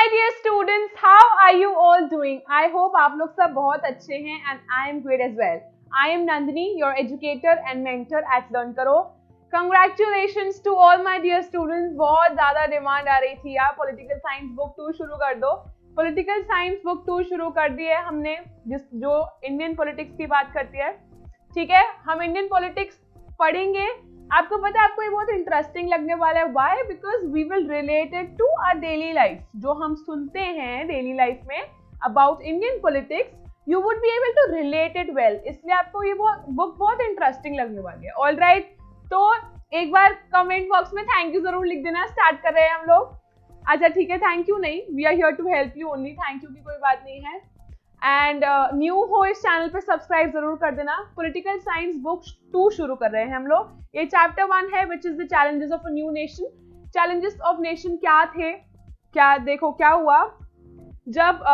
my dear students, how are you all doing? I hope आप लोग सब बहुत अच्छे हैं and I am great as well. I am Nandini, your educator and mentor at Learn Karo. Congratulations to all my dear students. बहुत ज़्यादा demand आ रही थी यार, पॉलिटिकल साइंस बुक 2 शुरू कर दो. पॉलिटिकल साइंस बुक 2 शुरू कर दी है हमने, जो इंडियन पॉलिटिक्स की बात करती है. ठीक है, हम इंडियन पॉलिटिक्स पढ़ेंगे. आपको पता है आपको ये बहुत इंटरेस्टिंग लगने वाला है. Why? Because we will relate it to our daily life. जो हम सुनते हैं डेली लाइफ में about Indian politics, you would be able to relate it well. इसलिए आपको ये बुक बहुत इंटरेस्टिंग लगने वाली है. ऑल राइट, तो एक बार कमेंट बॉक्स में थैंक यू जरूर लिख देना. स्टार्ट कर रहे हैं हम लोग. अच्छा ठीक है, थैंक यू नहीं, we are here to help you only. Thank you की कोई बात नहीं है. एंड न्यू हो इस चैनल पे सब्सक्राइब जरूर कर देना. पॉलिटिकल साइंस बुक 2 शुरू कर रहे हैं हम लोग. ये चैप्टर 1 है, which is the challenges of a new nation. Challenges of nation क्या थे, क्या देखो क्या हुआ जब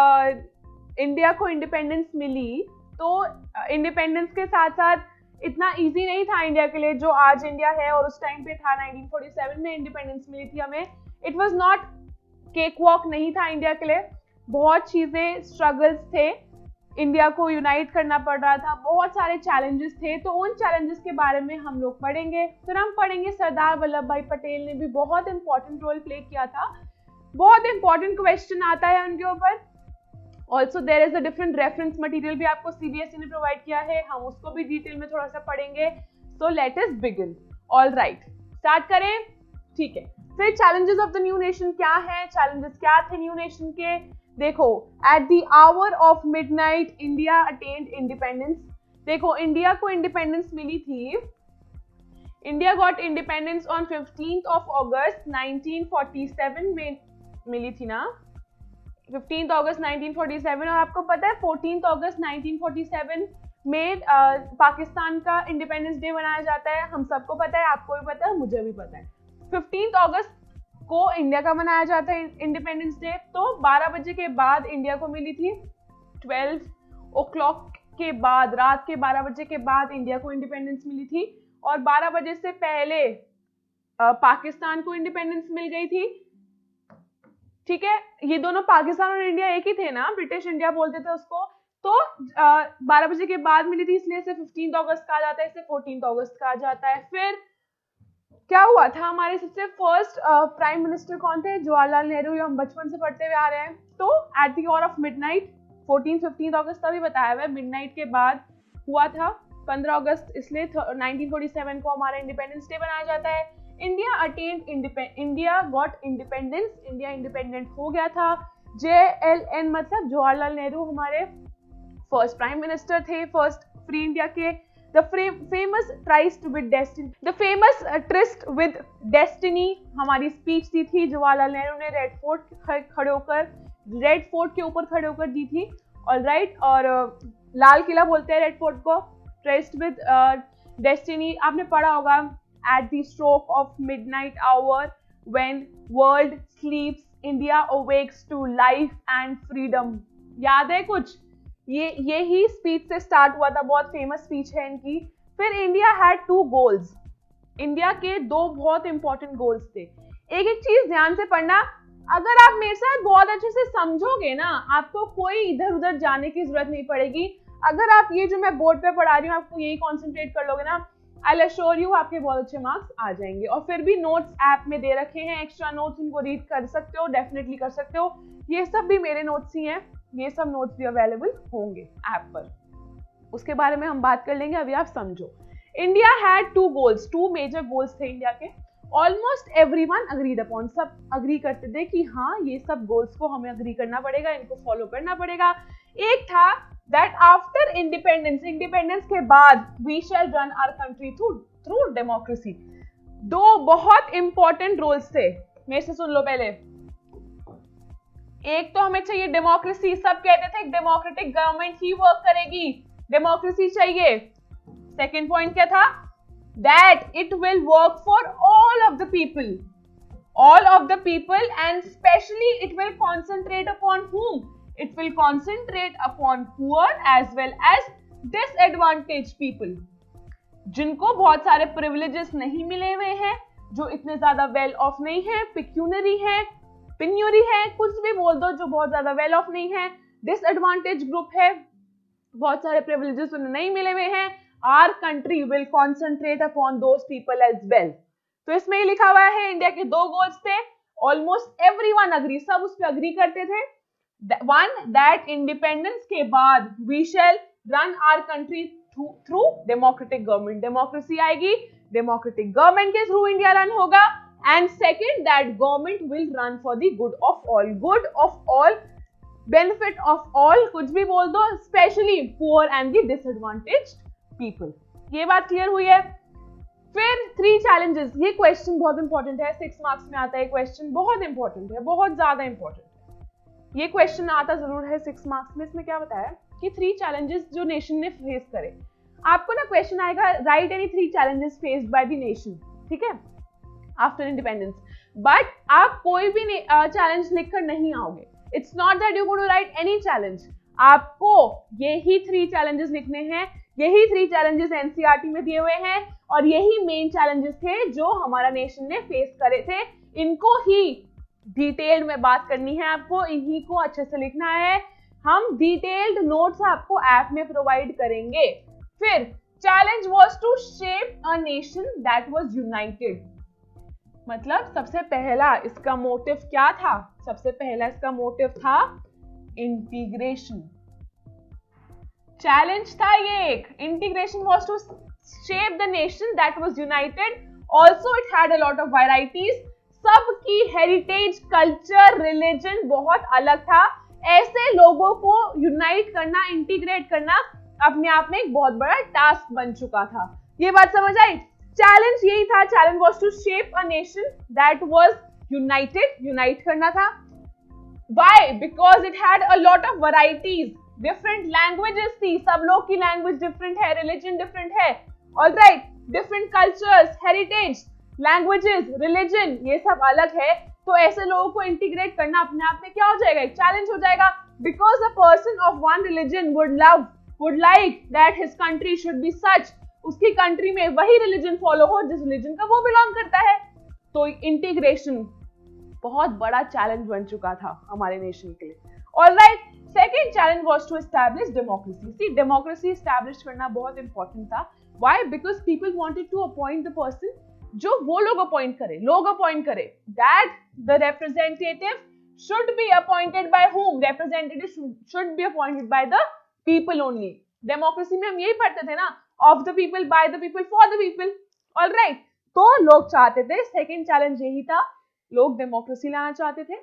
इंडिया को इंडिपेंडेंस मिली. तो इंडिपेंडेंस के साथ साथ इतना इजी नहीं था इंडिया के लिए जो आज इंडिया है और उस टाइम पे था. 1947 में इंडिपेंडेंस मिली थी हमें. It was not cake walk नहीं था इंडिया के लिए. बहुत चीजें, स्ट्रगल्स थे, इंडिया को यूनाइट करना पड़ रहा था, बहुत सारे चैलेंजेस थे. तो उन चैलेंजेस के बारे में हम लोग पढ़ेंगे. फिर हम पढ़ेंगे सरदार वल्लभ भाई पटेल ने भी बहुत इंपॉर्टेंट रोल प्ले किया था. बहुत इंपॉर्टेंट क्वेश्चन आता है उनके ऊपर. Also there is a different reference material भी आपको सीबीएसई ने प्रोवाइड किया है. हम उसको भी डिटेल में थोड़ा सा पढ़ेंगे. So let us begin. All right, start करें. ठीक है, फिर challenges of the new nation क्या है, चैलेंजेस क्या थे न्यू नेशन के. देखो, at the hour of midnight India attend independence. देखो, इंडिया को इंडिपेंडेंस मिली थी. India got independence on 15th of August 1947 में मिली थी ना, 15th August 1947. और आपको पता है 14th August 1947 में पाकिस्तान का इंडिपेंडेंस डे मनाया जाता है. हम सबको पता है, आपको भी पता है, मुझे भी पता है. 15th August को इंडिया का मनाया जाता है इंडिपेंडेंस डे. तो 12 बजे के बाद इंडिया को मिली थी. 12 o'clock के बाद, रात के 12 बजे के बाद इंडिया को इंडिपेंडेंस मिली थी. और 12 बजे से पहले पाकिस्तान को इंडिपेंडेंस मिल गई थी. ठीक है, ये दोनों पाकिस्तान और इंडिया एक ही थे ना, ब्रिटिश इंडिया बोलते थे उसको. तो 12 बजे के बाद मिली थी, इसलिए इसे 15th अगस्त कहा जाता है, इसे 14th अगस्त कहा जाता है. फिर क्या हुआ था, हमारे सबसे फर्स्ट प्राइम मिनिस्टर कौन थे? जवाहरलाल नेहरू. ये हम बचपन से पढ़ते हुए आ रहे हैं. तो at the hour of midnight, 15th अगस्त तभी बताया हुआ है, मिडनाइट के बाद हुआ था. 15 अगस्त इसलिए 1947 को हमारा इंडिपेंडेंस डे बनाया जाता है. India got independence. India independent हो गया था. JLN मतलब जवाहरलाल नेहरू हमारे फर्स्ट प्राइम मिनिस्टर थे, फर्स्ट फ्री इंडिया के. The famous tryst with destiny. The famous tryst with destiny हमारी स्पीच दी थी जवाहरलाल नेहरू ने रेड फोर्ट के ऊपर खड़े होकर दी थी. ऑल राइट, और लाल किला बोलते हैं रेड फोर्ट को. tryst with destiny आपने पढ़ा होगा. At the stroke of midnight hour, when world sleeps, India awakes to life and freedom. याद है कुछ? ये ही स्पीच से स्टार्ट हुआ था. बहुत फेमस स्पीच है इनकी. फिर इंडिया हैड 2 गोल्स. इंडिया के 2 बहुत इंपॉर्टेंट गोल्स थे. एक एक चीज ध्यान से पढ़ना. अगर आप मेरे साथ बहुत अच्छे से समझोगे ना, आपको कोई इधर उधर जाने की जरूरत नहीं पड़ेगी. अगर आप ये जो मैं बोर्ड पे पढ़ा रही हूँ, आपको यही कॉन्सेंट्रेट कर लोगे ना, आई विल अश्योर यू आपके बहुत अच्छे मार्क्स आ जाएंगे. और फिर भी नोट्स ऐप में दे रखे हैं, एक्स्ट्रा नोट्स, उनको रीड कर सकते हो, डेफिनेटली कर सकते हो. ये सब भी मेरे नोट्स ही हैं. ये सब नोट्स भी अवेलेबल होंगे ऐप पर, उसके बारे में हम बात कर लेंगे. अभी आप समझो. India had 2 goals, 2 major goals थे इंडिया के. Almost everyone agreed upon. सब अग्री करते थे कि हाँ, ये सब गोल्स को हमें अग्री करना पड़ेगा, इनको फॉलो करना पड़ेगा. एक था दैट आफ्टर इंडिपेंडेंस के बाद we shall run our country through democracy. 2 बहुत इंपॉर्टेंट रोल्स थे. मेरे से सुन लो पहले. एक तो हमें चाहिए डेमोक्रेसी. सब कहते थे डेमोक्रेटिक गवर्नमेंट ही वर्क करेगी, डेमोक्रेसी चाहिए. सेकंड पॉइंट क्या था? That it will work for all of the people and specially it will concentrate upon whom? It will concentrate upon poor as well as disadvantaged people. जिनको बहुत सारे privileges नहीं मिले हुए हैं, जो इतने ज्यादा वेल ऑफ नहीं है, पिक्यूनरी है, पिन्यूरी है, कुछ भी बोल दो, जो बहुत ज्यादा वेल ऑफ नहीं है, डिसएडवांटेज ग्रुप है, बहुत सारे प्रिविलेजेस उन्हें नहीं मिले हुए हैं, our country will concentrate upon those people as well. तो इसमें ही लिखा हुआ है इंडिया के 2 गोल्स थे, ऑलमोस्ट एवरीवन अग्री, सब उस पर अग्री करते थे। वन, दैट इंडिपेंडेंस के बाद we shall run our country through democratic government, democracy आएगी, डेमोक्रेटिक गवर्नमेंट के थ्रू इंडिया रन होगा। And second, that government will run for the good of all, benefit of all, कुछ भी बोल दो, specially poor and the disadvantaged people. ये बात क्लियर हुई है। फिर 3 चैलेंजेस, ये क्वेश्चन बहुत इंपॉर्टेंट है, 6 मार्क्स में आता है क्वेश्चन, बहुत इंपॉर्टेंट है, बहुत ज्यादा इंपॉर्टेंट है। ये क्वेश्चन आता जरूर है 6 मार्क्स में। इसमें क्या बताया कि 3 चैलेंजेस जो नेशन ने फेस करे। आपको ना क्वेश्चन आएगा, right any 3 challenges faced by the nation, ठीक है, आफ्टर इंडिपेंडेंस। बट आप कोई भी चैलेंज लिखकर नहीं आओगे। It's not that you going to write any challenge, आपको यही 3 चैलेंजेस लिखने हैं। यही 3 चैलेंजेस एनसीईआरटी में दिए हुए हैं और यही मेन चैलेंजेस थे जो हमारा नेशन ने फेस करे थे। इनको ही डिटेल में बात करनी है आपको, इन्हीं को अच्छे से लिखना है। हम डिटेल्ड नोट्स आपको ऐप में प्रोवाइड करेंगे। फिर challenge was to shape a nation that was united, मतलब सबसे पहला इसका मोटिव क्या था? सबसे पहला इसका मोटिव था इंटीग्रेशन। चैलेंज था ये एक, integration was to shape the nation that was united, also it had a lot of varieties, सबकी हेरिटेज, कल्चर, रिलीजन बहुत अलग था। ऐसे लोगों को यूनाइट करना, इंटीग्रेट करना अपने आप में एक बहुत बड़ा टास्क बन चुका था। ये बात समझ आई? चैलेंज यही था, challenge was to shape a nation that was united, unite करना था। Why? Because it had a lot of varieties, different languages थी, सब लोग की लैंग्वेज डिफरेंट है, रिलीजन डिफरेंट है, alright, different cultures, heritage, languages, religion, ये सब अलग है। तो ऐसे लोगों को इंटीग्रेट करना अपने आप में क्या हो जाएगा? एक चैलेंज हो जाएगा। Because a person of one religion would like that his country should be such, उसकी कंट्री में वही रिलीजन फॉलो हो जिस रिलीजन का वो बिलोंग करता है। तो इंटीग्रेशन बहुत बड़ा चैलेंज बन चुका था हमारे नेशन के लिए। Alright, second challenge was to establish democracy. See, democracy establish करना बहुत इंपॉर्टेंट था। Why? Because people wanted to appoint the person, जो वो लोग अपॉइंट करे, that the representative should be appointed by whom? Representative should be appointed by the people only. Democracy में हम यही पढ़ते थे ना, of the people, by the people, for the people. All right. तो लोग चाहते थे, सेकेंड चैलेंज यही था, लोग डेमोक्रेसी लाना चाहते थे।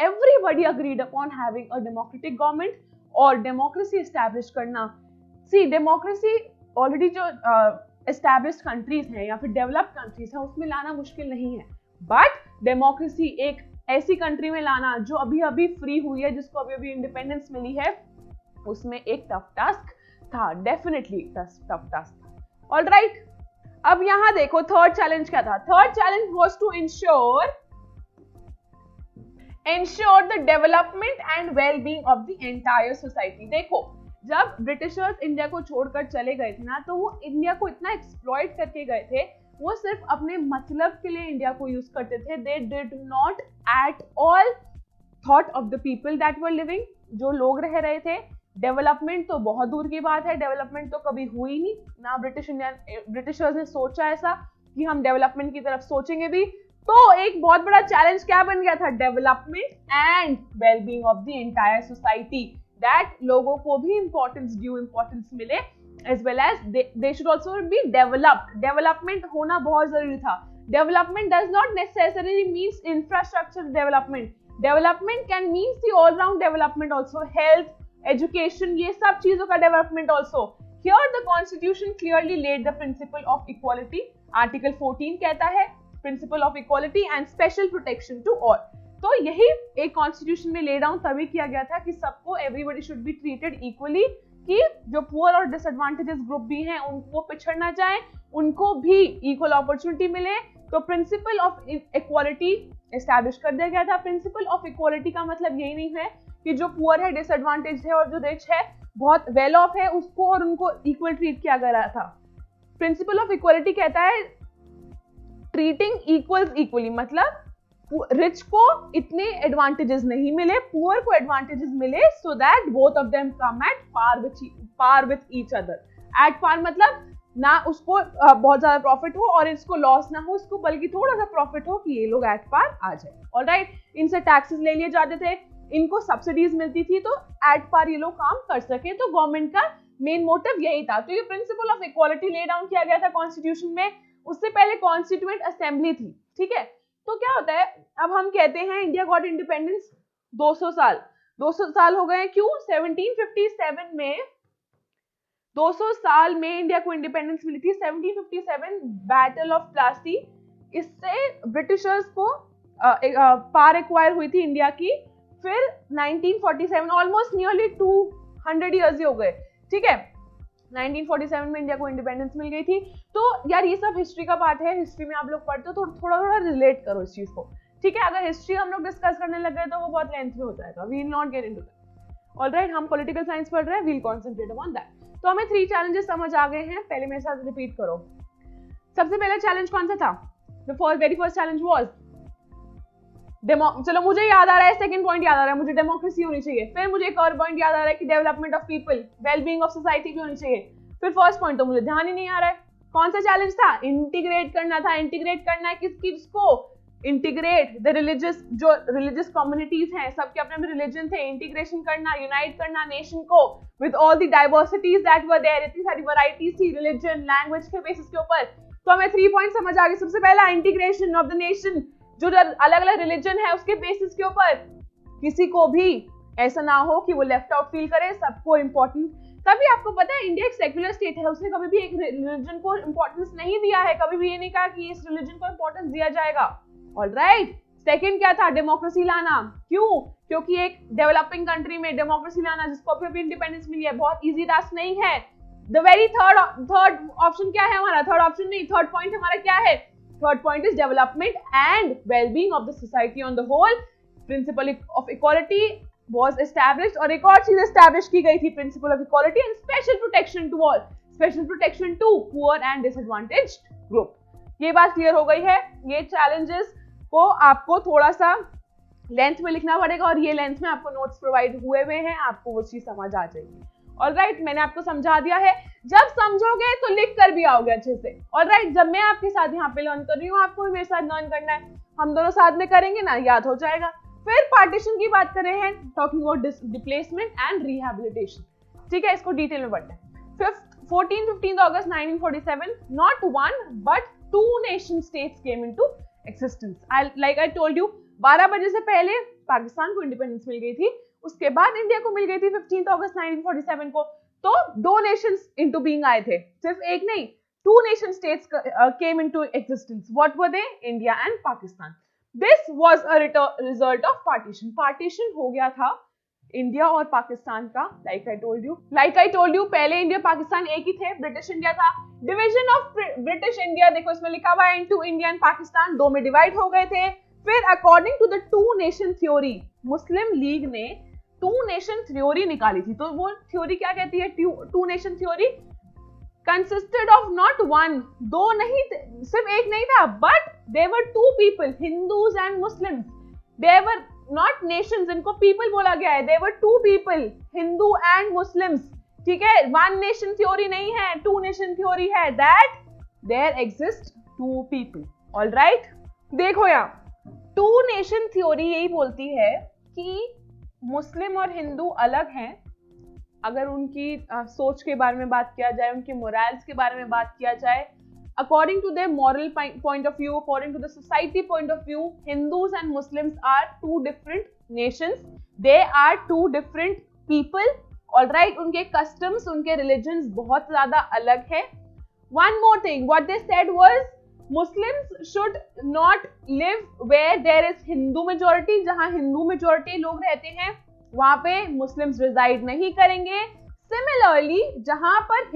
Everybody agreed upon having a democratic government और डेमोक्रेसी एस्टैब्लिश करना। सी, डेमोक्रेसी ऑलरेडी जो एस्टैब्लिश्ड कंट्रीज हैं या फिर डेवलप्ड कंट्रीज हैं उसमें लाना मुश्किल नहीं है, बट डेमोक्रेसी एक ऐसी कंट्री में लाना जो अभी अभी फ्री हुई है, जिसको अभी अभी इंडिपेंडेंस मिली है, उसमें एक टफ टास्क था, डेफिनेटली टफ टास्क। ऑलराइट, अब यहां देखो थर्ड चैलेंज क्या था। Third challenge was to ensure the development and well-being of the entire society। देखो, जब ब्रिटिशर्स इंडिया को छोड़कर चले गए थे ना, तो वो इंडिया को इतना एक्सप्लॉइट करके गए थे, वो सिर्फ अपने मतलब के लिए इंडिया को यूज करते थे। They did not at all thought of the people that were living, जो लोग रह रहे थे। डेवलपमेंट तो बहुत दूर की बात है, डेवलपमेंट तो कभी हुई नहीं ना, ब्रिटिशर्स ने सोचा ऐसा कि हम डेवलपमेंट की तरफ सोचेंगे भी। तो एक बहुत बड़ा चैलेंज क्या बन गया था? Development and wellbeing of the entire society, that लोगों को भी ड्यू इंपॉर्टेंस मिले, as well as they should also be developed। Development होना बहुत जरूरी था। Development does not necessarily means infrastructure development। Development can means the all round development also, health, education, ये सब चीजों का development also। Here the constitution clearly laid the principle of equality। Article 14 कहता है principle of equality and special protection to all। तो यही एक constitution में ले डाउन तभी किया गया था कि सबको, everybody should be treated equally, कि जो पुअर और डिसएडवांटेजेस ग्रुप भी हैं उनको पिछड़ ना जाए, उनको भी इक्वल अपॉर्चुनिटी मिले। तो प्रिंसिपल ऑफ इक्वालिटी एस्टैब्लिश कर दिया गया था। प्रिंसिपल ऑफ इक्वालिटी का मतलब यही नहीं है कि जो पुअर है, डिसएडवांटेज है और जो रिच है, बहुत वेल ऑफ है, उसको और उनको इक्वल ट्रीट किया गया था। प्रिंसिपल ऑफ इक्वालिटी कहता है ट्रीटिंग इक्वल्स इक्वली, मतलब रिच को इतने एडवांटेजेस नहीं मिले, पुअर को एडवांटेजेस मिले, so that both of them come at par with each other. At par मतलब ना उसको बहुत ज्यादा प्रॉफिट हो और इसको लॉस ना हो, उसको बल्कि थोड़ा सा प्रॉफिट हो कि ये लोग एट पार आ जाए। ऑलराइट, इनसे टैक्सेस ले लिए जाते थे, इनको सब्सिडीज मिलती थी, तो एट पार ये लोग काम कर सके। तो गवर्नमेंट का मेन मोटिव यही था। तो ये principle of equality lay down किया गया था कॉन्स्टिट्यूशन में। उससे पहले कॉन्स्टिट्यूएंट असेंबली थी, ठीक है। तो क्या होता है, अब हम कहते हैं इंडिया गॉट इंडिपेंडेंस 200 साल हो गए। क्यों? 1757 में 200 साल में इंडिया को इंडिपेंडेंस मिली थी। 1757 बैटल ऑफ प्लासी, इससे ब्रिटिशर्स को पार एक्वायर हुई थी इंडिया की। फिर 1947, ऑलमोस्ट नियरली 200 इयर्स ही हो गए, ठीक है। 1947 में इंडिया को इंडिपेंडेंस मिल गई थी। तो यार ये सब हिस्ट्री का पार्ट है, हिस्ट्री में आप लोग पढ़ते हो तो थोड़ा थोड़ा रिलेट करो इस चीज को, ठीक है। अगर हिस्ट्री हम लोग डिस्कस करने लग गए तो वो बहुत लेंथ में हो जाएगा, we will not get into that. Alright, हम पॉलिटिकल साइंस पढ़ रहे हैं, we will concentrate on that. तो हमें 3 चैलेंजेस समझ आ गए हैं, पहले मेरे साथ रिपीट करो। सबसे पहला चैलेंज कौन सा था? The very first challenge was चलो मुझे याद आ रहा है, सेकंड पॉइंट याद आ रहा है मुझे, डेमोक्रेसी होनी चाहिए। फिर मुझे एक और पॉइंट याद आ रहा है कि development of people, wellbeing of society भी होनी चाहिए। फिर फर्स्ट पॉइंट तो मुझे ध्यान ही नहीं आ रहा है, कौन सा चैलेंज था? इंटीग्रेट करना था। इंटीग्रेट करना है किसको? इंटीग्रेट द रिलीजियस, जो रिलीजियस कम्युनिटीज हैं, सबके अपने अपने रिलीजन थे, इंटीग्रेशन करना, यूनाइट करना नेशन को with all the diversities that were there. इतनी सारी वैरायटीज थी रिलीजन लैंग्वेज के बेसिस के ऊपर। तो हमें 3 पॉइंट समझ आ गए। सबसे पहला इंटीग्रेशन ऑफ द नेशन, जो अलग अलग रिलीजन है उसके बेसिस के ऊपर किसी को भी ऐसा ना हो कि वो लेफ्ट आउट फील करे, सबको इंपॉर्टेंट। तभी आपको पता है इंडिया एक सेक्युलर स्टेट है, उसने कभी भी एक रिलीजन को इंपॉर्टेंस नहीं दिया है, कभी भी ये नहीं कहा कि इस रिलीजन को इंपॉर्टेंस दिया जाएगा। ऑलराइट, सेकंड क्या था? डेमोक्रेसी लाना। क्यों? क्योंकि एक डेवलपिंग कंट्री में डेमोक्रेसी लाना, जिसको अभी भी इंडिपेंडेंस मिली है, बहुत इजी टास्क नहीं है। द वेरी थर्ड ऑप्शन क्या है हमारा? थर्ड ऑप्शन नहीं, थर्ड पॉइंट हमारा क्या है? Third point is development and well-being of the society on the whole. Principle of equality was established, और एक और चीज establish की गई थी, principle of equality and special protection to all, special protection to poor and disadvantaged group. ये बात clear हो गई है। ये challenges को आपको थोड़ा सा लेंथ में लिखना पड़ेगा और ये लेंथ में आपको नोट्स प्रोवाइड हुए हैं, आपको वो चीज समझ आ जाएगी। ऑलराइट, मैंने आपको समझा दिया है, जब समझोगे तो लिख कर भी आओगे अच्छे से। ऑलराइट, जब मैं आपके साथ यहाँ पे लर्न कर रही हूँ, आपको भी मेरे साथ लर्न करना है, हम दोनों साथ में करेंगे ना, याद हो जाएगा। फिर पार्टीशन की बात कर रहे हैं, talking about displacement and rehabilitation, ठीक है। इसको डिटेल में पढ़ते हैं। 15 अगस्त 1947, not one but 2 nation states came into existence. Like I told you, 12 बजे से पहले पाकिस्तान को इंडिपेंडेंस मिल गई थी, उसके बाद इंडिया को मिल गई थी 15 अगस्त 1947 को। तो 2 नेशंस इनटू बीइंग आए थे, सिर्फ एक नहीं, 2 nation states came into existence. What were they? India and Pakistan. This was a result of partition. Partition हो गया था इंडिया और पाकिस्तान का। लाइक आई टोल्ड यू पहले इंडिया पाकिस्तान एक ही थे, ब्रिटिश इंडिया था। डिवीजन ऑफ ब्रिटिश इंडिया, देखो इसमें लिखा हुआ है इनटू इंडिया एंड पाकिस्तान, 2 में डिवाइड हो गए थे। फिर according to the 2 nation theory, Muslim League ने 2 नेशन थ्योरी निकाली थी। तो वो थ्योरी क्या कहती है? 2 nation theory consisted of not 1, 2 नहीं, सिर्फ एक नहीं था, but there were 2 people, Hindus and Muslims. There were not nations, इनको पीपल बोला गया है। There were 2 people, Hindu and Muslims, ठीक है। 1 नेशन थ्योरी नहीं है, 2 नेशन थ्योरी है, that there exist 2 people. Alright, देखो यहाँ 2 नेशन थ्योरी यही बोलती है कि मुस्लिम और हिंदू अलग हैं। अगर उनकी सोच के बारे में बात किया जाए, उनके मोरल्स के बारे में बात किया जाए, according to their moral point of view, according to the society point of view, Hindus and Muslims are 2 different nations, they are 2 different people. Alright, उनके कस्टम्स, उनके रिलीजन्स बहुत ज्यादा अलग है। One more thing, what they said was Muslims should not live where there is Hindu majority, जहां Hindu majority लोग रहते हैं वहां पे मुस्लिम्स रिजाइड नहीं करेंगे। सिमिलरली जहां पर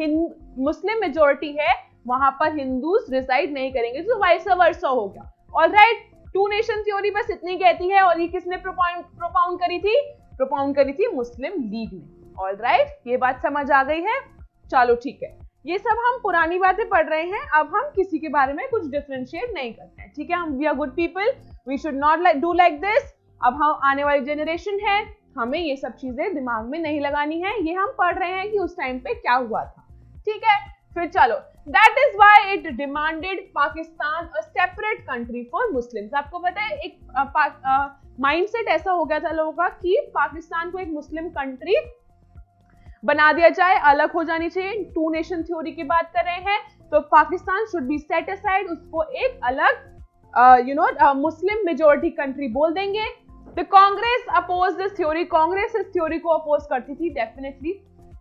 मुस्लिम मेजोरिटी है वहां पर हिंदूज रिजाइड नहीं करेंगे, तो वाइस वर्सा हो गया। ऑलराइट, 2 नेशन थ्योरी बस इतनी कहती है, और ये किसने प्रोपाउंड करी थी? प्रोपाउंड करी थी मुस्लिम लीग ने। ऑलराइट, ये बात समझ आ गई है? चलो ठीक है। ये सब हम पुरानी बातें पढ़ रहे हैं, अब हम किसी के बारे में कुछ डिफरेंशिएट नहीं करते हैं, ठीक है। हम we are good people, we should not do like this. अब हम आने वाली जनरेशन है, हमें ये सब चीजें दिमाग में नहीं लगानी है, ये हम पढ़ रहे हैं कि उस टाइम पे क्या हुआ था, ठीक है। फिर चलो, that is why it demanded Pakistan a separate country for Muslims. आपको पता है एक माइंडसेट ऐसा हो गया था लोगों का कि पाकिस्तान को एक मुस्लिम कंट्री बना दिया जाए, अलग हो जानी चाहिए। टू नेशन थ्योरी की बात कर रहे हैं तो Pakistan should be set aside, उसको एक अलग मुस्लिम मेजोरिटी कंट्री बोल देंगे। The Congress oppose this theory, Congress इस थ्योरी को अपोज करती थी डेफिनेटली।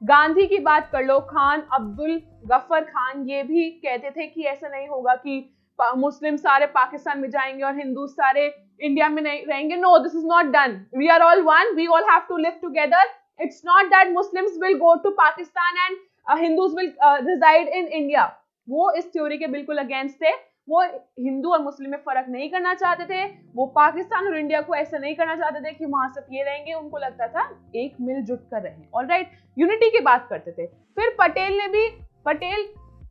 गांधी की बात कर लो, खान अब्दुल गफर खान, ये भी कहते थे कि ऐसा नहीं होगा कि मुस्लिम सारे पाकिस्तान में जाएंगे और हिंदू सारे इंडिया में नहीं रहेंगे। No, this is not done, we are all one, we all have to live together. It's not that Muslims will go to Pakistan and Hindus will reside in India. वो इस थ्योरी के बिल्कुल against थे। वो हिंदू और मुस्लिम में फर्क नहीं करना चाहते थे, वो पाकिस्तान और इंडिया को ऐसा नहीं करना चाहते थे कि वहां सब ये रहेंगे। उनको लगता था एक मिलजुट कर रहे हैं, ऑलराइट, यूनिटी की बात करते थे। फिर पटेल ने भी,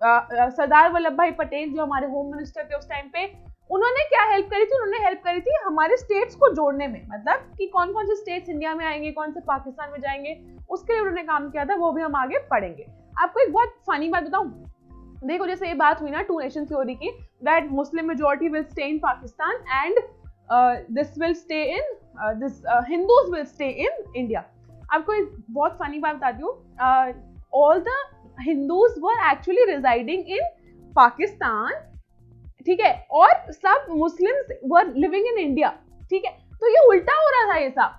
सरदार वल्लभ भाई पटेल जो हमारे होम मिनिस्टर थे उस टाइम पे, उन्होंने क्या हेल्प करी थी, उन्होंने हेल्प करी थी हमारे स्टेट्स को जोड़ने में, मतलब कि कौन कौन से स्टेट्स इंडिया में आएंगे, कौन से पाकिस्तान में जाएंगे, उसके लिए उन्होंने काम किया था। वो भी हम आगे पढ़ेंगे। आपको एक बहुत फनी बात बताऊं, देखो जैसे ये बात हुई ना टू नेशन थ्योरी की, that Muslim majority will stay in Pakistan and this will stay in this Hindus will stay in India. आपको एक बहुत फनी बात बताती हूँ, all the Hindus were actually residing इन पाकिस्तान, ठीक है, और सब Muslims were living in India, ठीक है। तो ये उल्टा हो रहा था ये सब।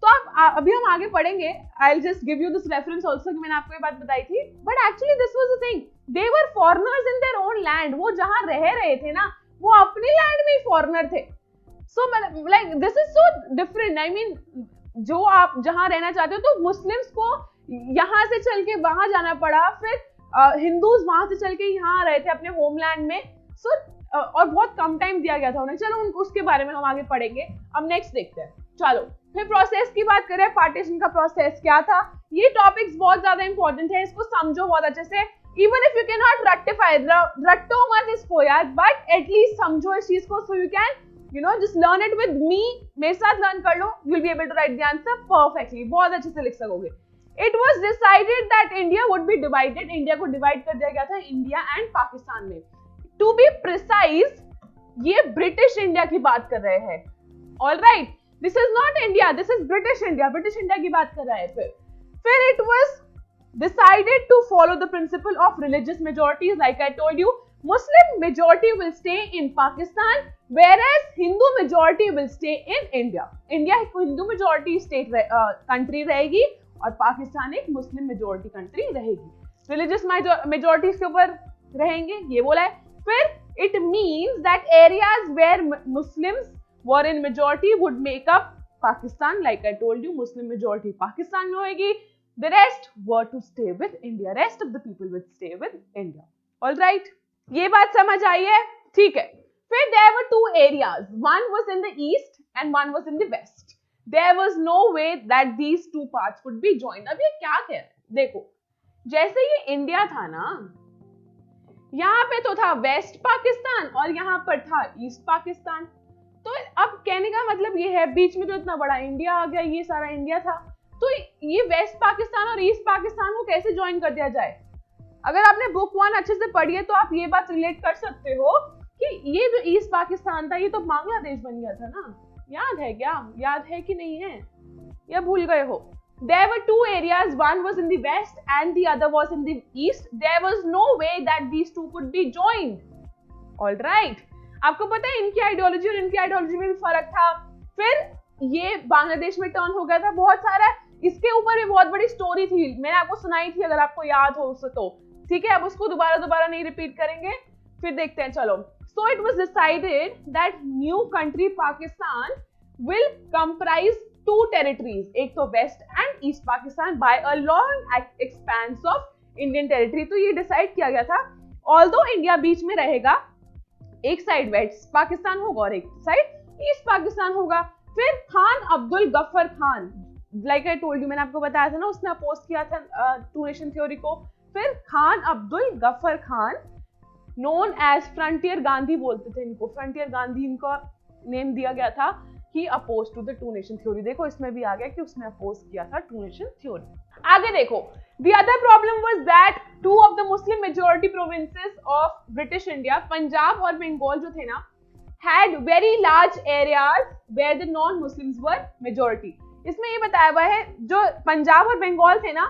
तो आप अभी हम आगे पढ़ेंगे, I will just give you this reference also कि मैंने आपको ये बात बताई थी, but actually this was the thing, they were foreigners in their own land. वो जहां रह रहे थे ना, वो अपने लैंड में ही फॉरेनर थे। So like this is so different. I mean, जो आप जहां रहना चाहते हो, तो मुस्लिम्स को यहां से चल के वहां जाना पड़ा, फिर हिंदूज वहां से चल के यहाँ रहे थे अपने होमलैंड में। सो और बहुत कम टाइम दिया गया था उन्हें। चलो उसके बारे में हम आगे पढ़ेंगे। अब नेक्स्ट देखते हैं। चलो फिर प्रोसेस की बात करें, पार्टीशन का प्रोसेस क्या था। ये टॉपिक्स बहुत ज्यादा इंपॉर्टेंट है, इसको समझो बहुत अच्छे से। Even if you can not rectify, रट्टो मत इसको यार, बट एटलीस्ट समझो इस चीज को, so you can just learn it with me. मेरे साथ लर्न कर लो, you will be able to write the answer perfectly, बहुत अच्छे से लिख सकोगे। It was decided that India would be divided, India को डिवाइड कर दिया गया था इंडिया एंड पाकिस्तान में। टू बी प्रिसाइज, ये ब्रिटिश इंडिया की बात कर रहे हैं, alright, this is not India, this is British India, British India की बात कर रहा है। फिर it was decided to follow the principle of religious majorities, like I told you, Muslim majority will stay in Pakistan whereas Hindu majority will stay in India. India एक Hindu majority state country रहेगी और पाकिस्तान एक Muslim majority country रहेगी। Religious majorities के ऊपर रहेंगे, ये बोला है। फिर it means that areas where Muslims were in majority would make up Pakistan, like I told you, Muslim majority Pakistan में होगी। The rest were to stay with India, rest of the people will stay with India, alright. ये बात समझ आई है, ठीक है। फिर there were two areas, one was in the east and one was in the west. There was no way that these two parts could be joined. अब ये क्या कह रहे हैं, देखो, जैसे ये इंडिया था ना, यहाँ पे तो था वेस्ट पाकिस्तान और यहाँ पर था ईस्ट पाकिस्तान। तो अब कहने का मतलब ये है, बीच में तो इतना बड़ा इंडिया आ गया, ये सारा इंडिया था, तो ये वेस्ट पाकिस्तान और ईस्ट पाकिस्तान को कैसे ज्वाइन कर दिया जाए। अगर आपने बुक 1 अच्छे से पढ़ी है तो आप ये बात रिलेट कर सकते हो कि ये जो ईस्ट पाकिस्तान था, ये तो बांग्लादेश बन गया था ना, याद है क्या, याद है कि नहीं है, या भूल गए हो। There were two areas, one was in the west and the other was in the east. There was no way that these two could be joined. All right. आपको पता है इनकी आइडियोलॉजी और इनकी आइडियोलॉजी में भी फर्क था। फिर ये बांग्लादेश में टर्न हो गया था बहुत सारा, इसके ऊपर भी बहुत बड़ी स्टोरी थी, मैंने आपको सुनाई थी, अगर आपको याद हो तो, ठीक है। अब उसको दोबारा नहीं रिपीट करेंगे, फिर देखते हैं, चलो। So it was decided that new country Pakistan will comprise two territories, एक तो west and east Pakistan, by a long expanse of Indian territory। तो ये डिसाइड किया गया था, although इंडिया बीच में रहेगा, एक साइड वेस्ट पाकिस्तान होगा और एक साइड ईस्ट पाकिस्तान होगा। फिर Khan Abdul Ghaffar Khan, like I told you, मैंने आपको बताया था ना, उसने अपोज किया था टू नेशन थ्योरी को। फिर Khan Abdul Ghaffar Khan, known as frontier Gandhi बोलते थे इनको, फ्रंटियर गांधी इनका नेम दिया गया था, he opposed to the two nation theory. देखो इसमें भी आ गया कि उसने अपोज किया था टू नेशन थ्योरी। आगे देखो, the other problem was that two of the Muslim majority provinces of British India, Punjab और बंगाल जो थे ना, had very large areas where the non-Muslims were majority। इसमें ये बताया हुआ है जो पंजाब और बंगाल थे ना,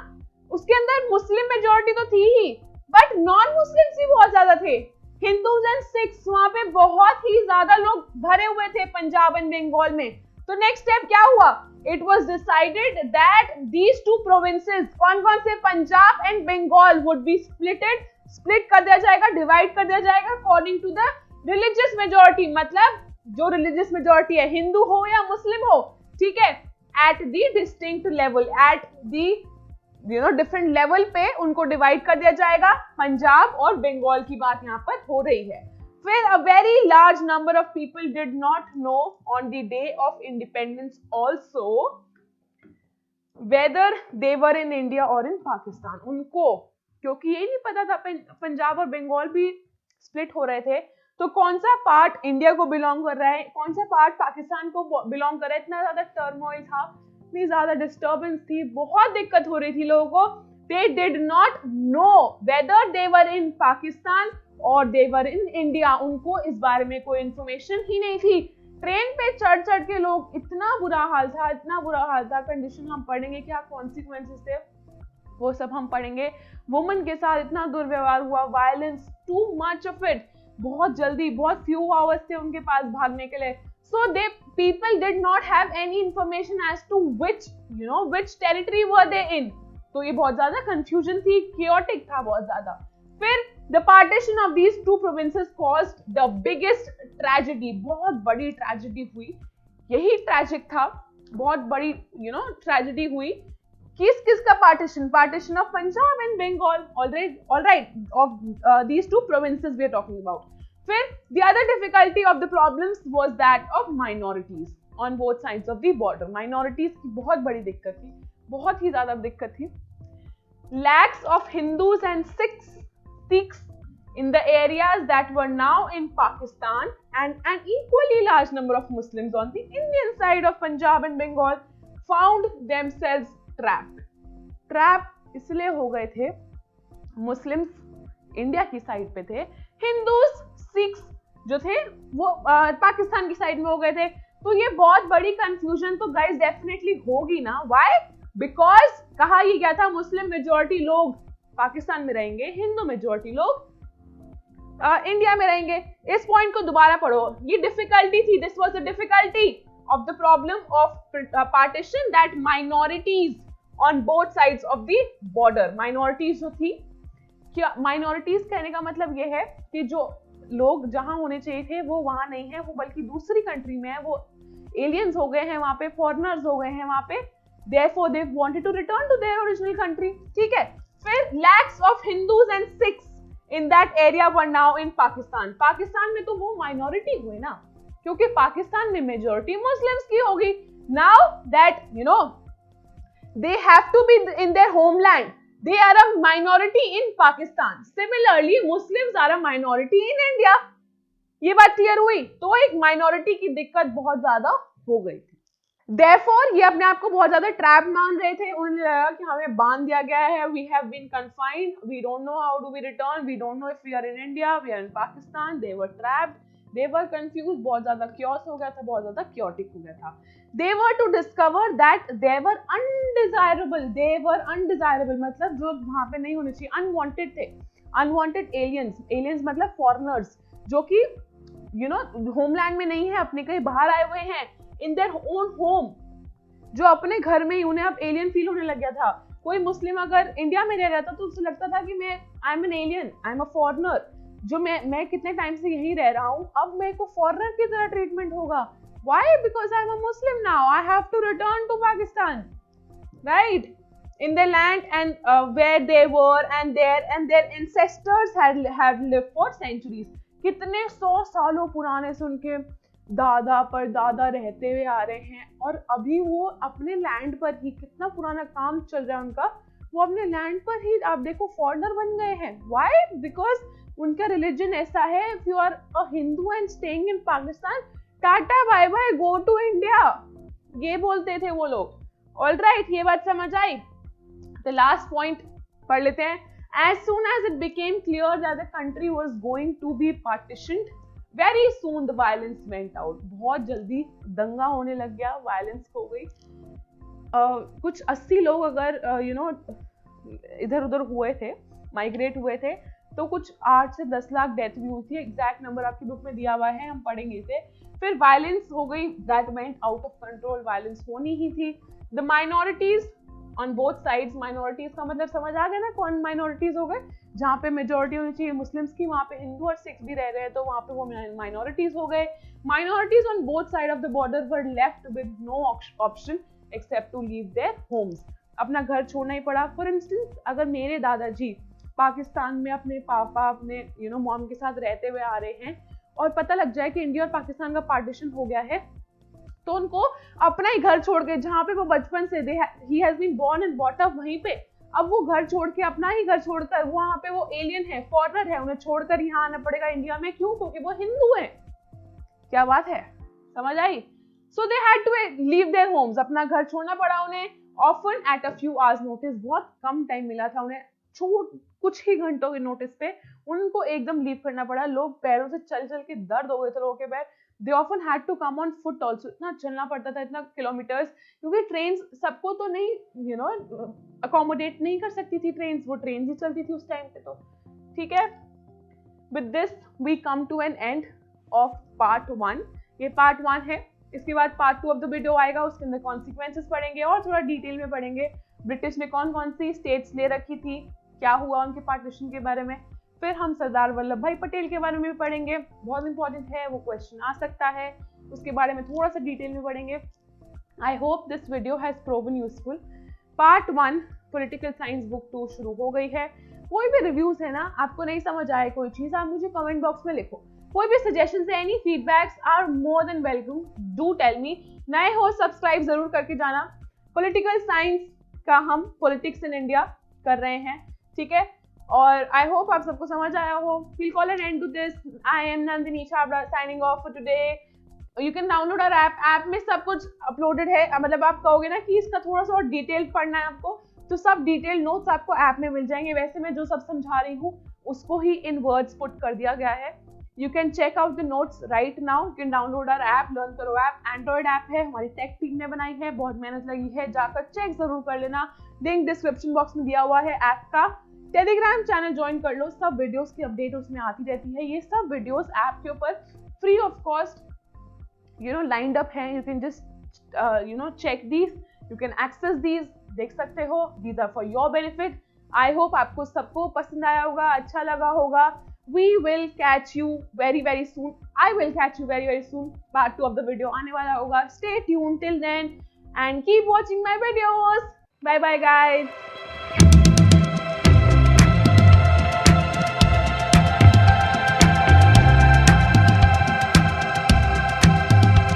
उसके अंदर मुस्लिम मेजोरिटी तो थी ही, बट नॉन मुस्लिम्स भी बहुत ज्यादा थे। हिंदूज एंड सिख्स वहां पे बहुत ही ज्यादा लोग भरे हुए थे पंजाब एंड बंगाल में। तो नेक्स्ट स्टेप क्या हुआ? It was decided that these two provinces, कौन-कौन से, Punjab and Bengal, would be split कर दिया जाएगा, डिवाइड कर दिया जाएगा according to the religious majority। मतलब जो religious majority है, हिंदू हो या मुस्लिम हो, ठीक है, at the distinct level, at the different level पे उनको डिवाइड कर दिया जाएगा। पंजाब और बंगाल की बात यहाँ पर हो रही है। फिर a very large number of people did not know on the day of independence also whether they were in India or in Pakistan। उनको क्योंकि ये नहीं पता था पंजाब और बंगाल भी स्प्लिट हो रहे थे, तो कौन सा पार्ट इंडिया को बिलोंग कर रहा है, कौन सा पार्ट पाकिस्तान को बिलोंग कर रहा है। इतना ज्यादा टर्मोइल था, इतनी ज्यादा डिस्टर्बेंस थी, बहुत दिक्कत हो रही थी लोगों को। They did not know whether they were in Pakistan और they were in India। उनको इस बारे में कोई इंफॉर्मेशन ही नहीं थी। ट्रेन पे चढ़ के लोग, इतना बुरा हाल था, इतना बुरा हाल था। कंडीशन हम पढ़ेंगे, क्या कॉन्सिक्वेंसेस थे वो सब हम पढ़ेंगे। वुमेन के साथ इतना दुर्व्यवहार हुआ, violence, too much of it. बहुत जल्दी, बहुत फ्यू आवर्स थे उनके पास भागने के लिए। So they people did not have any information as to which territory were they in. तो ये बहुत ज्यादा कंफ्यूजन थी, chaotic था बहुत ज्यादा। फिर the partition of these two provinces caused the biggest tragedy। बहुत बड़ी ट्रेजेडी हुई, यही ट्रैजिक था, बहुत बड़ी ट्रेजेडी हुई। किस का partition? Partition of Punjab and Bengal. Alright, of these two provinces we are talking about। फिर the other difficulty of the problems was that of minorities on both sides of the border। minorities की बहुत बड़ी दिक्कत थी, बहुत ही ज्यादा दिक्कत थी। Lakhs of Hindus and Sikhs in the areas that were now in Pakistan and an equally large number of Muslims on the Indian side of Punjab and Bengal found themselves trapped। Trapped इसलिए हो गए थे, Muslims India की side पे थे, Hindus Sikhs जो थे वो पाकिस्तान की साइड में हो गए थे। तो ये बहुत बड़ी कंफ्यूजन तो गाइस डेफिनेटली होगी ना। व्हाई? बिकॉज कहा ये गया था मुस्लिम मेजोरिटी लोग पाकिस्तान में रहेंगे, हिंदू मेजोरिटी लोग इंडिया में रहेंगे। इस पॉइंट को दोबारा पढ़ो, ये डिफिकल्टी थी। This was the difficulty of the problem of partition, that minorities on both sides of the border. Minorities जो थी, क्या माइनॉरिटीज कहने का मतलब ये है कि जो लोग जहां होने चाहिए थे वो वहां नहीं है, वो बल्कि दूसरी कंट्री में है, वो एलियंस हो गए हैं वहां पे, फॉरेनर्स हो गए हैं वहां पे। Therefore they wanted to return to their original country। ठीक है। फिर lakhs of Hindus and Sikhs in that area were now in Pakistan। Pakistan में तो वो minority हुए ना, क्योंकि पाकिस्तान में majority Muslims की होगी। Now that they have to be in their homeland, they are a minority in Pakistan। Similarly, Muslims are a minority in India। ये बात क्लियर हुई? तो एक minority की दिक्कत बहुत ज्यादा हो गई थी। Therefore, ये अपने आप को बहुत ज्यादा ट्रैप मान रहे थे। उन्हें लगा कि हमें बांध दिया गया है, we have been confined, we don't know how do we return, we don't know if we are in India, we are in Pakistan। They were trapped, they were confused, बहुत ज्यादा chaos हो गया था, बहुत ज्यादा chaotic हो गया था। They were to discover that they were undesirable। They were undesirable मतलब जो वहां पे नहीं होने चाहिए, unwanted थे। Unwanted aliens, aliens मतलब foreigners, जो कि होमलैंड में नहीं है, अपने कहीं बाहर आए हुए हैं, इन देयर ओन होम, जो अपने घर में ही उन्हें अब एलियन फील होने लग गया था। कोई मुस्लिम अगर इंडिया में रह रहा था तो उसे लगता था कि मैं I am an alien, I am a foreigner, जो मैं कितने टाइम से यहीं रह रहा हूँ, अब मेरे को फॉरेनर की तरह ट्रीटमेंट होगा। Why? Because I am a Muslim now, I have to return to Pakistan, right, in their land and where they were and their ancestors had lived for centuries। कितने 100 सालों पुराने से उनके दादा पर दादा रहते हुए आ रहे हैं, और अभी वो अपने लैंड पर ही, कितना पुराना काम चल रहा है उनका, वो अपने लैंड पर ही आप देखो फॉरेनर बन गए हैं। व्हाई? बिकॉज उनका रिलीजन ऐसा है, if you are a Hindu and staying in Pakistan, tata bye bye, go to India, ये बोलते थे वो लोग। ऑलराइट, ये बात समझ आई। तो लास्ट पॉइंट पढ़ लेते हैं। As soon as it became clear that the country was going to be partitioned, very soon the violence went out. बहुत जल्दी दंगा होने लग गया, वायलेंस हो गई। कुछ 80 लोग अगर इधर उधर हुए थे, माइग्रेट हुए थे, तो कुछ 8 से 10 लाख डेथ भी हुई थी। एग्जैक्ट नंबर आपकी बुक में दिया हुआ है, हम पढ़ेंगे इसे। फिर वायलेंस हो गई, that went out of control, violence होनी ही थी। The minorities on both sides, minorities का मतलब समझ आ गया ना, कौन माइनॉरिटीज हो गए? जहाँ पे मेजोरिटी होनी चाहिए मुस्लिम्स की, वहाँ पे हिंदू और सिख भी रह रहे हैं, तो वहाँ पे वो माइनॉरिटीज हो गए। Minorities on both side of the border were left with no option except to leave their homes. अपना घर छोड़ना ही पड़ा। फॉर इंस्टेंस, अगर मेरे दादाजी पाकिस्तान में अपने पापा, अपने मॉम के साथ रहते हुए आ रहे हैं, और पता लग जाए कि इंडिया और पाकिस्तान का पार्टीशन हो गया है, तो उनको अपना ही घर छोड़ के, जहाँ पे वो बचपन से ही has been born and brought up वहीं पे, अब वो घर छोड़ के, अपना ही घर छोड़कर, वहाँ पे वो एलियन है, फॉरेनर है, उन्हें छोड़कर यहाँ आना पड़ेगा इंडिया में। क्यों? क्योंकि वो हिंदू है। क्या बात है, समझ आई? So they had to leave their homes, अपना घर छोड़ना पड़ा उन्हें। Often at a few hours notice, बहुत कम टाइम मिला था उन्हें, कुछ ही घंटों के नोटिस पे उनको एकदम लीव करना पड़ा। लोग पैरों से चल चल के दर्द हो गए थे लोगों के पैर। They often had to come on foot also, इतना चलना पड़ता था, इतना किलोमीटर्स, क्योंकि ट्रेन सबको तो नहीं अकोमोडेट नहीं कर सकती थी ट्रेन, वो ट्रेन ही चलती थी उस टाइम पे। तो ठीक है, with this we come to an end of part 1। ये पार्ट 1 है। इसके बाद पार्ट 2 ऑफ द वीडियो आएगा, उसके अंदर कॉन्सिक्वेंसेस पढ़ेंगे और थोड़ा डिटेल में पढ़ेंगे ब्रिटिश ने कौन कौन सी स्टेट्स ले रखी थी, क्या हुआ उनके पार्टीशन के बारे में। फिर हम सरदार वल्लभ भाई पटेल के बारे में भी पढ़ेंगे, बहुत इंपॉर्टेंट है, वो क्वेश्चन आ सकता है, उसके बारे में थोड़ा सा डिटेल में पढ़ेंगे। I hope this video has proven useful. Part 1 political science book 2 शुरू हो गई है। कोई भी रिव्यूज है ना, आपको नहीं समझ आए कोई चीज, आप मुझे कमेंट बॉक्स में लिखो। कोई भी सजेशन है, any feedbacks are more than welcome, do tell me. नए हो सब्सक्राइब जरूर करके जाना। पॉलिटिकल साइंस का हम पॉलिटिक्स इन इंडिया कर रहे हैं, ठीक है। और आई होप आप सबको समझ आया हो। We'll call an end to this. I am Nandini Chabra signing off for today. You can download our app. App में सब कुछ अपलोडेड है। मतलब आप कहोगे ना कि इसका थोड़ा सा और डिटेल पढ़ना है आपको, तो सब डिटेल नोट्स आपको ऐप में मिल जाएंगे। वैसे मैं जो सब समझा रही हूँ उसको ही इन वर्ड्स पुट कर दिया गया है। You can check out the notes right now. You can download our app, learn करो ऐप, एंड्रॉइड ऐप है, हमारी टेक टीम ने बनाई है, बहुत मेहनत लगी है, जाकर चेक जरूर कर लेना। लिंक डिस्क्रिप्शन बॉक्स में दिया हुआ है ऐप का। टेलीग्राम चैनल ज्वाइन कर लो, सब वीडियोस की अपडेट उसमें आती रहती है। ये सब वीडियोस ऐप के ऊपर free of cost lined up हैं। You can just check these, you can access these, देख सकते हो। These are for your benefit. I hope आपको सबको पसंद आया होगा, अच्छा लगा होगा। We will catch you very very soon. I will catch you very very soon. Part 2 of the video आने वाला होगा. Stay tuned till then and keep watching my videos. Bye bye guys.